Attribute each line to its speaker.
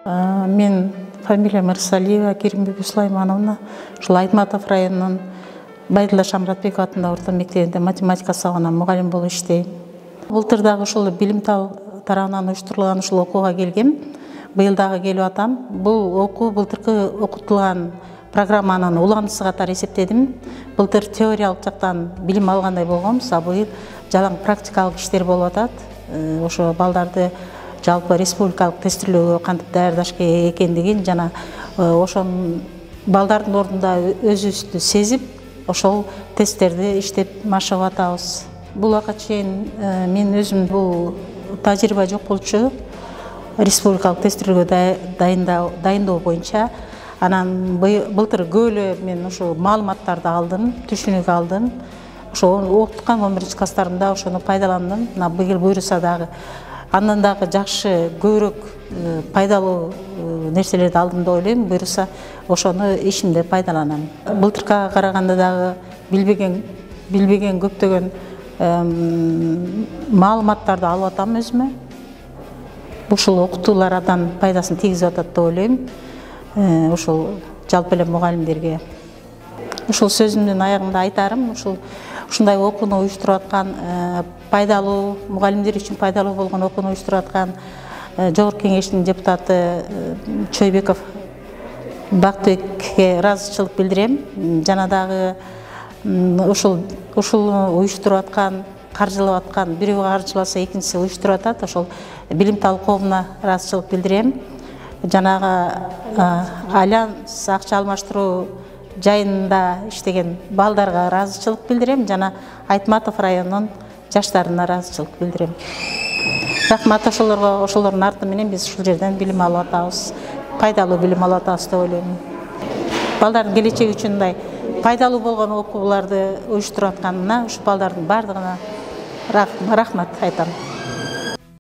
Speaker 1: Мен фамилиям Ырсалиева Керимбек Сулаймановна. Ушул Айтматов районунун Байдылда Шамратбеков атындагы орто мектебинде математика сабагына мугалим болуп иштейм. Былтыр дагы ушул билим тарабынан уюштурулган ушул окууга келгем. Быйыл дагы келип атам. Бул окуу былтыркы окутулган программанын уландысы катары эсептедим. Былтыр теориялык жактан билим алгандай болгонбуз, а быйыл жалаң практикалык иштер болуп атат. Ошо балдарды жалпы республикалык тестирлөөгө кантип даярдаш экендигин жана ошонун балдардын ордунда өзүбүздү сезип, ошол тесттерди иштеп машыгып атабыз. Бул убакка чейин мен өзүм бул тажрыйба жок болчу. Республикалык тестирлөөгө дайындоо боюнча анан былтыр көп эле мен ошол маалыматтарды алдым, түшүнүк алдым. Ошо окуткан 11 класстарымда ошону пайдаландым. Мына быйыл буюрса дагы андан дагы жакшы көбүрөөк пайдалуу нерселерди алдым деп ойлойм. Буюрса ошону ишимде пайдаланам. Былтыркыга караганда дагы билбеген көптөгөн маалыматтарды алып атам өзүмө. Ушул окутуулар абдан пайдасын тийгизип атат деп ойлойм. Ушул жалпы эле мугалимдерге. Ушул сөзүмдүн аягында айтарым, ушундай окууну уюштуруп аткан пайдалуу мугалимдер үчүн пайдалуу болгон окууну уюштуруп аткан Жогорку кеңештин депутаты Чойбеков Бактыбекке ыраазычылык билдирем. Жана дагы ушул уюштуруп аткан, каржылап аткан, бирөө каржыласа экинчиси уюштуруп атат. Ошол билим талкуубуна ыраазычылык билдирем. Жанагы альянс акча алмаштыруу жайында иштеген балдарга ыраазычылык билдирем. Жана Айтматов районунун жаштарына ыраазычылык билдирем. Рахмат ошолорго, ошолордун арты менен биз ушул жерден билим алып атабыз. Пайдалуу билим алып атабыз деп ойлойм. Балдардын келечеги үчүн мындай пайдалуу болгон окууларды уюштуруп атканына ушу балдардын бардыгына рахмат айтам.